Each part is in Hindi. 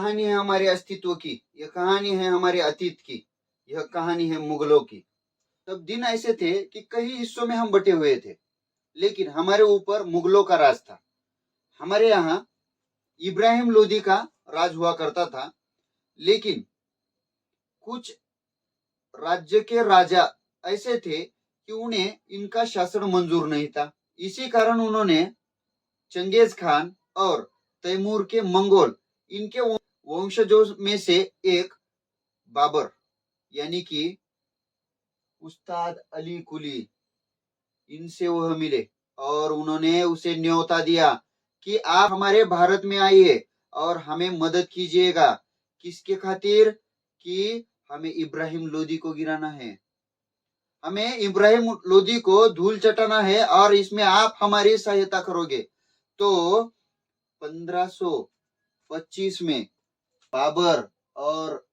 कहानी है हमारे अस्तित्व की, यह कहानी है हमारे अतीत की, यह कहानी है मुगलों की। तब दिन ऐसे थे कि कई हिस्सों में हम बटे हुए थे, लेकिन हमारे ऊपर मुगलों का राज था। हमारे यहाँ इब्राहिम लोदी का राज हुआ करता था, लेकिन कुछ राज्य के राजा ऐसे थे कि उन्हें इनका शासन मंजूर नहीं था। इसी कारण उन्होंने चंगेज खान और तैमूर के मंगोल इनके वंशजों में से एक बाबर यानी कि उस्ताद अली कुली, इनसे वह मिले और उन्होंने उसे न्योता दिया कि आप हमारे भारत में आइए और हमें मदद कीजिएगा। किसके खातिर? कि हमें इब्राहिम लोदी को गिराना है, हमें इब्राहिम लोदी को धूल चटाना है और इसमें आप हमारी सहायता करोगे। तो 1525 में बाबर और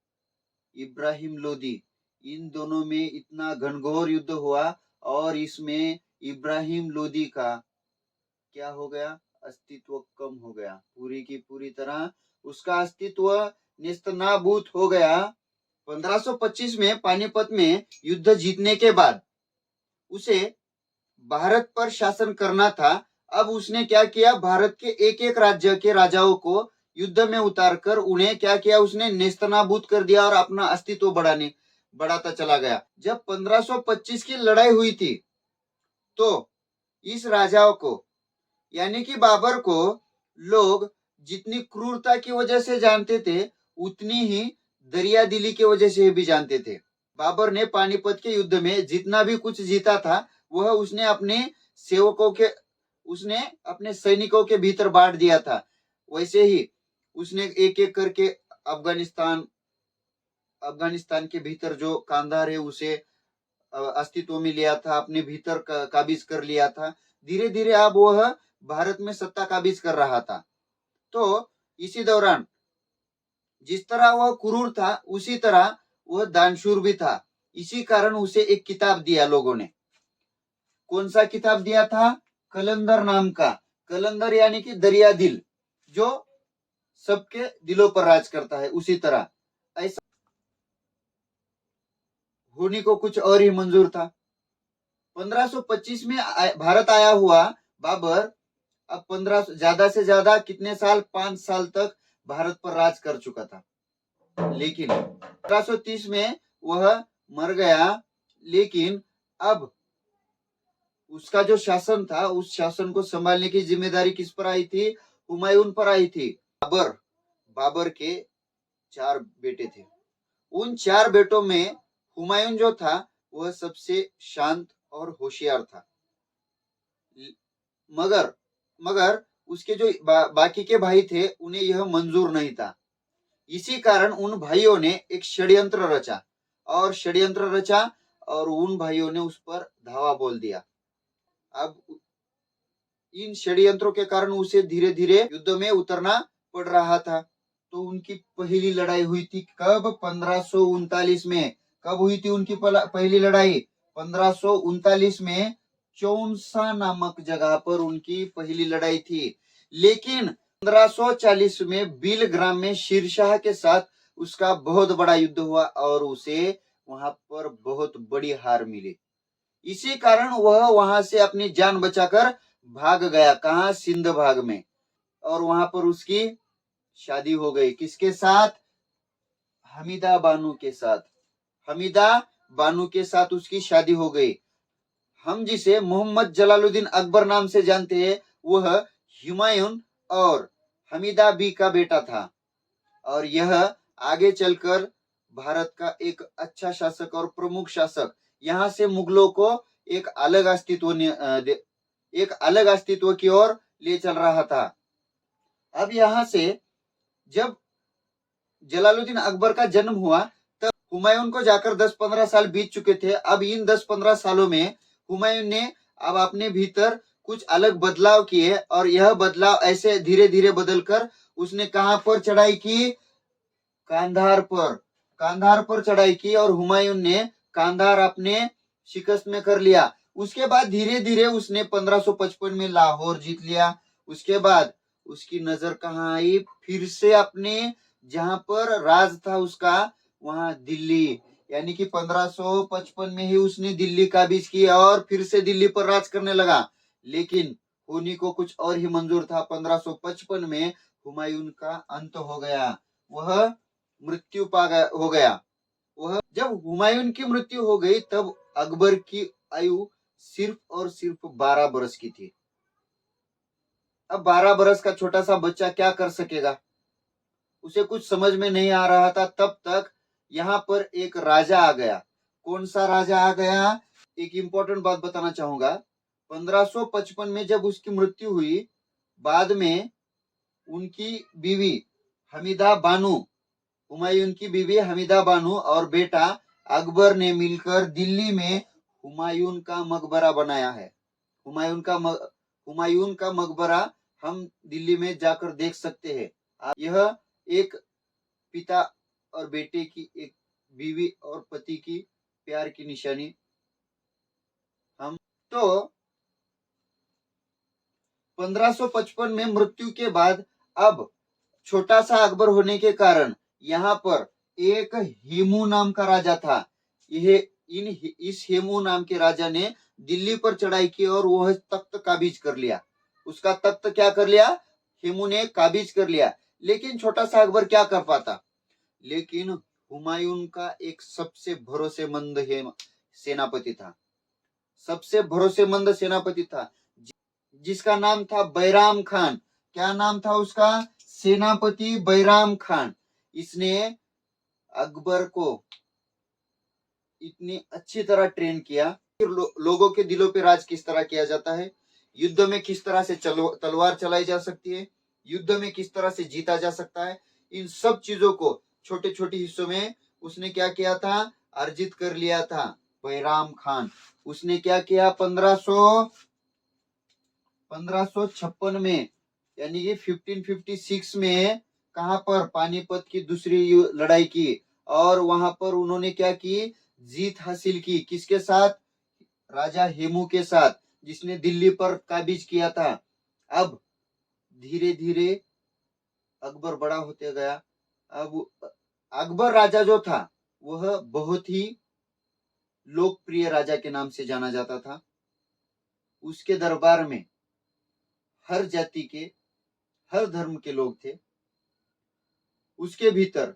इब्राहिम लोदी इन दोनों में इतना घनघोर युद्ध हुआ और इसमें इब्राहिम लोदी का क्या हो गया? अस्तित्व कम हो गया, पूरी की पूरी तरह उसका अस्तित्व नेस्तनाबूत हो गया। 1525 में पानीपत में युद्ध जीतने के बाद उसे भारत पर शासन करना था। अब उसने क्या किया? भारत के एक एक राज्य के राजाओं को युद्ध में उतारकर उन्हें क्या किया? उसने नेस्तनाबूत कर दिया और अपना अस्तित्व बढ़ाता चला गया। जब 1525 की लड़ाई हुई थी तो इस राजाओं को यानी कि बाबर को लोग जितनी क्रूरता की वजह से जानते थे उतनी ही दरिया दिली की वजह से भी जानते थे। बाबर ने पानीपत के युद्ध में जितना भी कुछ जीता था वह उसने अपने सैनिकों के भीतर बांट दिया था। वैसे ही उसने एक एक करके अफगानिस्तान के भीतर जो कांधार है उसे अस्तित्व में लिया था, अपने भीतर काबिज कर लिया था। धीरे धीरे अब वह भारत में सत्ता काबिज कर रहा था। तो इसी दौरान जिस तरह वह क्रूर था उसी तरह वह दानशूर भी था। इसी कारण उसे एक किताब दिया लोगों ने। कौन सा किताब दिया था? कलंदर नाम का। कलंदर यानी कि दरिया दिल, जो सबके दिलों पर राज करता है। उसी तरह ऐसा होने को कुछ और ही मंजूर था। 1525 में भारत आया हुआ बाबर अब 15 ज्यादा से ज्यादा कितने साल? 5 साल तक भारत पर राज कर चुका था। लेकिन 1530 में वह मर गया। लेकिन अब उसका जो शासन था उस शासन को संभालने की जिम्मेदारी किस पर आई थी? हुमायूं पर आई थी। बाबर के 4 बेटे थे। उन 4 बेटों में हुमायूं जो था वह सबसे शांत और होशियार था। मगर उसके जो बाकी के भाई थे उन्हें यह मंजूर नहीं था। इसी कारण उन भाइयों ने एक षड्यंत्र रचा और उन भाइयों ने उस पर धावा बोल दिया। अब इन षड्यंत्रों के कारण उसे धीरे धीरे युद्ध में उतरना पड़ रहा था। तो उनकी पहली लड़ाई हुई थी कब? 1539 में। कब हुई थी उनकी पहली लड़ाई? 1539 में चौसा नामक जगह पर उनकी पहली लड़ाई थी। लेकिन 1540 में बिलग्राम में शेरशाह के साथ उसका बहुत बड़ा युद्ध हुआ और उसे वहां पर बहुत बड़ी हार मिली। इसी कारण वह वहां से अपनी जान बचाकर भाग गया। कहा? सिंध भाग में। और वहां पर उसकी शादी हो गई। किसके साथ? हमीदा बानो के साथ। हमीदा बानो के साथ उसकी शादी हो गई। हम जिसे मोहम्मद जलालुद्दीन अकबर नाम से जानते हैं वह हुमायूं और हमीदा बी का बेटा था। और यह आगे चलकर भारत का एक अच्छा शासक और प्रमुख शासक, यहाँ से मुगलों को एक अलग अस्तित्व की ओर ले चल रहा था। अब यहाँ से जब जलालुद्दीन अकबर का जन्म हुआ तब हुमायूं को जाकर 10-15 साल बीत चुके थे। अब इन 10-15 सालों में हुमायूं ने अब अपने भीतर कुछ अलग बदलाव किए और यह बदलाव ऐसे धीरे धीरे बदलकर उसने कहां पर चढ़ाई की? कांधार पर चढ़ाई की और हुमायूं ने कांधार अपने शिकस्त में कर लिया। उसके बाद धीरे धीरे उसने 1555 में लाहौर जीत लिया। उसके बाद उसकी नजर कहाँ आई? फिर से अपने जहां पर राज था उसका, वहां दिल्ली, यानी कि 1555 में ही उसने दिल्ली काबीज किया और फिर से दिल्ली पर राज करने लगा। लेकिन होनी को कुछ और ही मंजूर था। 1555 में हुमायूं का अंत हो गया, वह मृत्यु हो गया। वह जब हुमायूं की मृत्यु हो गई तब अकबर की आयु सिर्फ और सिर्फ 12 बरस की थी। अब 12 बरस का छोटा सा बच्चा क्या कर सकेगा, उसे कुछ समझ में नहीं आ रहा था। तब तक यहाँ पर एक राजा आ गया। कौन सा राजा आ गया, एक इंपॉर्टेंट बात बताना चाहूंगा। 1555 में जब उसकी मृत्यु हुई, बाद में उनकी बीवी हमीदा बानो, हुमायूं की बीवी हमीदा बानो और बेटा अकबर ने मिलकर दिल्ली में हुमायूं का मकबरा बनाया है। हुमायूं का मकबरा हम दिल्ली में जाकर देख सकते हैं। यह एक पिता और बेटे की, एक बीवी और पति की प्यार की निशानी। हम तो 1555 में मृत्यु के बाद अब छोटा सा अकबर होने के कारण यहाँ पर एक हेमू नाम का राजा था। यह इस हेमू नाम के राजा ने दिल्ली पर चढ़ाई की और वह तख्त काबिज कर लिया। उसका तख्त क्या कर लिया, हेमू ने काबिज कर लिया। लेकिन छोटा सा अकबर क्या कर पाता। लेकिन हुमायूं का एक सबसे भरोसेमंद सेनापति था, सबसे भरोसेमंद सेनापति था, जिसका नाम था बैराम खान। क्या नाम था उसका, सेनापति बैराम खान। इसने अकबर को इतनी अच्छी तरह ट्रेन किया, लोगों के दिलों पे राज किस तरह किया जाता है, युद्ध में किस तरह से तलवार चलाई जा सकती है, युद्ध में किस तरह से जीता जा सकता है, इन सब चीजों को छोटे छोटे हिस्सों में उसने क्या किया था, अर्जित कर लिया था बैराम खान। उसने क्या किया, 1556 में, यानी कि 1556 में कहां पर, पानीपत की दूसरी लड़ाई की। और वहां पर उन्होंने क्या की, जीत हासिल की। किसके साथ, राजा हेमू के साथ, जिसने दिल्ली पर काबिज किया था। अब धीरे धीरे अकबर बड़ा होते गया। अब अकबर राजा जो था वह बहुत ही लोकप्रिय राजा के नाम से जाना जाता था। उसके दरबार में हर जाति के, हर धर्म के लोग थे। उसके भीतर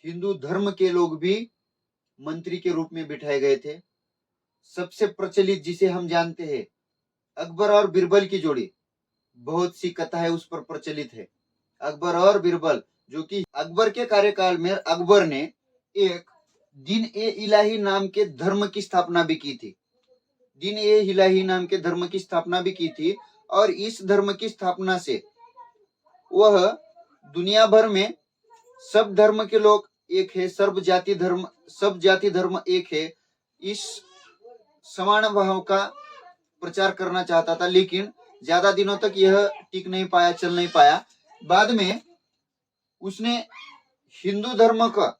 हिंदू धर्म के लोग भी मंत्री के रूप में बिठाए गए थे। सबसे प्रचलित जिसे हम जानते हैं, अकबर और बीरबल की जोड़ी, बहुत सी कथाएं उस पर प्रचलित है। अकबर और बीरबल, जो कि अकबर के कार्यकाल में अकबर ने एक दिन ए इलाही नाम के धर्म की स्थापना भी की थी। दिन ए इलाही नाम के धर्म की स्थापना भी की थी। और इस धर्म की स्थापना से वह दुनिया भर में सब धर्म के लोग एक है, सब जाति धर्म एक है, इस समान भाव का प्रचार करना चाहता था। लेकिन ज्यादा दिनों तक यह टिक नहीं पाया, चल नहीं पाया। बाद में उसने हिंदू धर्म का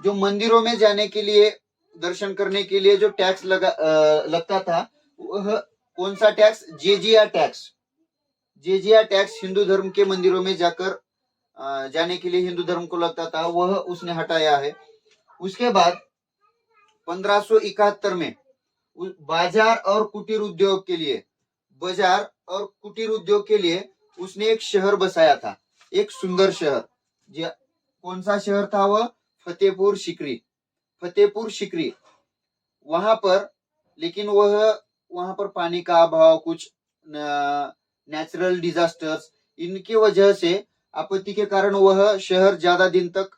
जो मंदिरों में जाने के लिए, दर्शन करने के लिए जो टैक्स लगता था, वह कौन सा टैक्स, जेजिया टैक्स। जेजिया टैक्स हिंदू धर्म के मंदिरों में जाकर जाने के लिए हिंदू धर्म को लगता था, वह उसने हटाया है। उसके बाद 1571 में बाजार और कुटीर उद्योग के लिए, बाजार और कुटीर उद्योग के लिए उसने एक शहर बसाया था, एक सुंदर शहर। कौन सा शहर था वह, फतेहपुर सिकरी। फतेहपुर सिकरी वहां पर, लेकिन वहां पर पानी का अभाव, कुछ नेचुरल डिजास्टर्स, इनकी वजह से, आपत्ति के कारण वह शहर ज्यादा दिन तक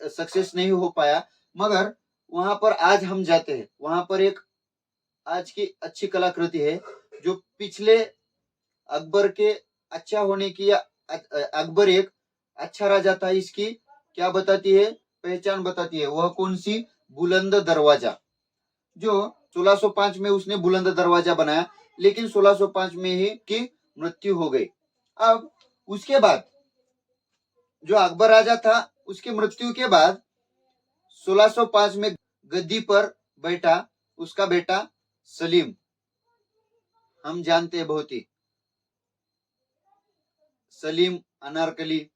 सक्सेस नहीं हो पाया। मगर वहां पर आज हम जाते हैं, वहां पर एक आज की अच्छी कलाकृति है, जो पिछले अकबर के अच्छा होने की, अकबर एक अच्छा राजा था, इसकी क्या बताती है, पहचान बताती है। वह कौन सी, बुलंद दरवाजा। जो 1605 में उसने बुलंद दरवाजा बनाया, लेकिन 1605 में ही की मृत्यु हो गई। अब उसके बाद जो अकबर राजा था, उसकी मृत्यु के बाद 1605 में गद्दी पर बैठा उसका बेटा सलीम। हम जानते हैं बहुत ही, सलीम अनारकली,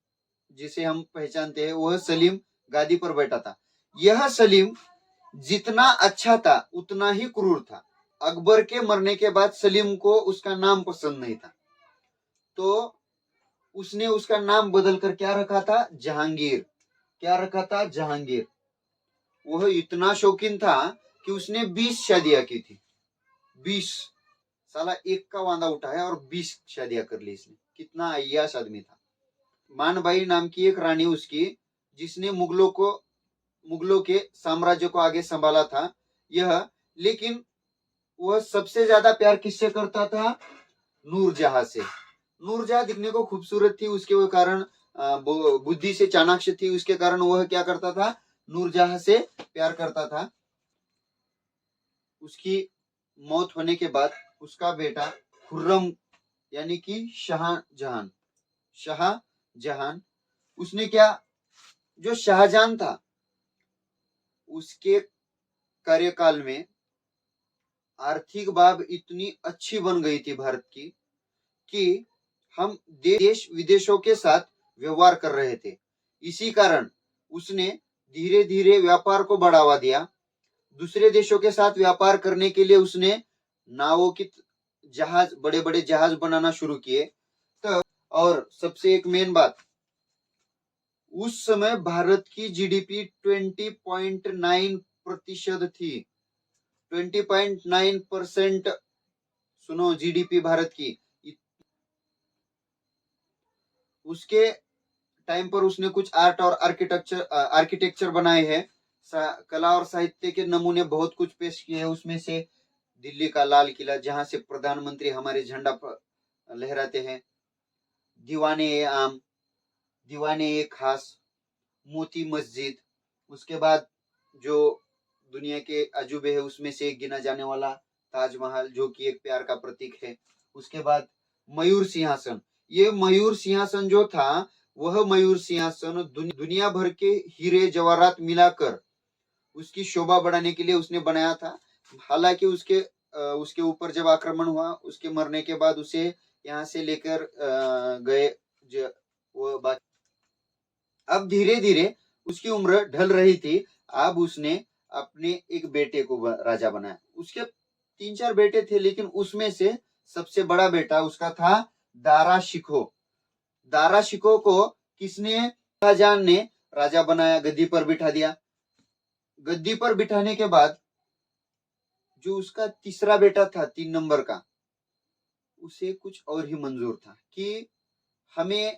जिसे हम पहचानते हैं, वह सलीम गादी पर बैठा था। यह सलीम जितना अच्छा था उतना ही क्रूर था। अकबर के मरने के बाद सलीम को उसका नाम पसंद नहीं था, तो उसने उसका नाम बदल कर क्या रखा था, जहांगीर। क्या रखा था, जहांगीर। वह इतना शौकीन था कि उसने 20 शादियां की थी। 20। साला एक का वांदा उठाया और 20 शादियां कर ली इसने। कितना अय्याश आदमी था। मानबाई नाम की एक रानी उसकी, जिसने मुगलों के साम्राज्य को आगे संभाला था यह। लेकिन वह सबसे ज्यादा प्यार किससे करता था, नूरजहां से। नूरजहां दिखने को खूबसूरत थी, उसके कारण बुद्धि से चाणाक्ष थी, उसके कारण वह क्या करता था, नूरजहां से प्यार करता था। उसकी मौत होने के बाद उसका बेटा खुर्रम यानी कि शाहजहां, उसने क्या, जो शाहजहां था उसके कार्यकाल में आर्थिक बाब इतनी अच्छी बन गई थी भारत की कि हम देश विदेशों के साथ व्यवहार कर रहे थे। इसी कारण उसने धीरे धीरे व्यापार को बढ़ावा दिया। दूसरे देशों के साथ व्यापार करने के लिए उसने नावों की जहाज, बड़े बड़े जहाज बनाना शुरू किए। तब और सबसे एक मेन बात, उस समय भारत की जीडीपी 20.9% थी। 20.9%। सुनो, जीडीपी भारत की। उसके टाइम पर उसने कुछ आर्ट और आर्किटेक्चर बनाए हैं। कला और साहित्य के नमूने बहुत कुछ पेश किए हैं। उसमें से दिल्ली का लाल किला, जहां से प्रधानमंत्री हमारे झंडा लहराते हैं, दीवाने ए आम, दीवाने ए खास, मोती मस्जिद। उसके बाद जो दुनिया के अजूबे है उसमें से एक गिना जाने वाला ताजमहल, जो कि एक प्यार का प्रतीक है। उसके बाद मयूर सिंहासन। ये मयूर सिंहासन जो था, वह मयूर सिंहासन दुनिया भर के हीरे जवाहरात मिलाकर उसकी शोभा बढ़ाने के लिए उसने बनाया था। हालांकि उसके ऊपर जब आक्रमण हुआ, उसके मरने के बाद उसे यहाँ से लेकर गए वो बाकी। अब धीरे धीरे उसकी उम्र ढल रही थी। अब उसने अपने एक बेटे को राजा बनाया। उसके 3-4 बेटे थे, लेकिन उसमें से सबसे बड़ा बेटा उसका था दारा शिकोह। दारा शिकोह को किसने, शाहजहां ने राजा बनाया, गद्दी पर बिठा दिया। गद्दी पर बिठाने के बाद जो उसका तीसरा बेटा था, 3 नंबर का, उसे कुछ और ही मंजूर था कि हमें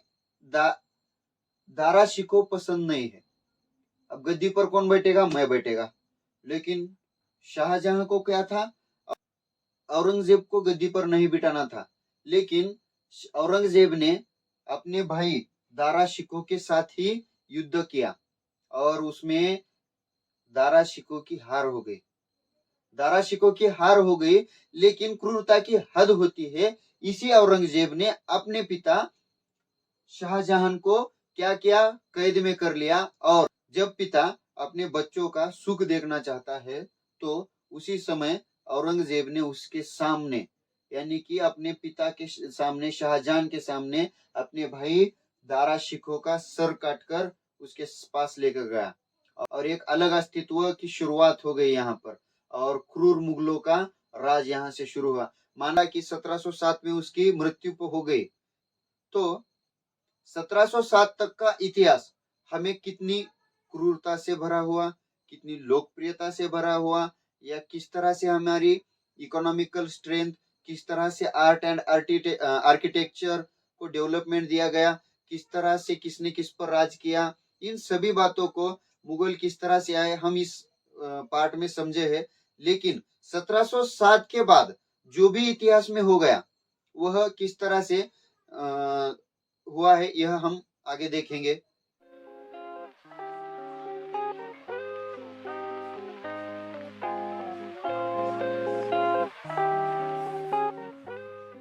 दारा शिकोह पसंद नहीं है। अब गद्दी पर कौन बैठेगा, मैं बैठेगा। लेकिन शाहजहां को क्या था, औरंगजेब को गद्दी पर नहीं बिठाना था। लेकिन औरंगजेब ने अपने भाई दारा शिकोह के साथ ही युद्ध किया और उसमें दारा शिकोह की हार हो गई। दारा शिकोह की हार हो गई, लेकिन क्रूरता की हद होती है। इसी औरंगजेब ने अपने पिता शाहजहां को क्या किया, कैद में कर लिया। और जब पिता अपने बच्चों का सुख देखना चाहता है, तो उसी समय औरंगजेब ने उसके सामने, यानी कि अपने पिता के सामने, शाहजहां के सामने, अपने भाई दारा शिकोह का सर काटकर उसके पास लेकर गया। और एक अलग अस्तित्व की शुरुआत हो गई यहाँ पर, और क्रूर मुगलों का राज यहाँ से शुरू हुआ। माना कि 1707 में उसकी मृत्यु हो गई। तो 1707 तक का इतिहास हमें कितनी क्रूरता से भरा हुआ, कितनी लोकप्रियता से भरा हुआ, या किस तरह से हमारी इकोनॉमिकल स्ट्रेंथ, किस तरह से आर्ट एंड आर्किटेक्चर को डेवलपमेंट दिया गया, किस तरह से किसने किस पर राज किया, इन सभी बातों को, मुगल किस तरह से आए, हम इस पार्ट में समझे हैं। लेकिन 1707 के बाद जो भी इतिहास में हो गया, वह किस तरह से हुआ है, यह हम आगे देखेंगे।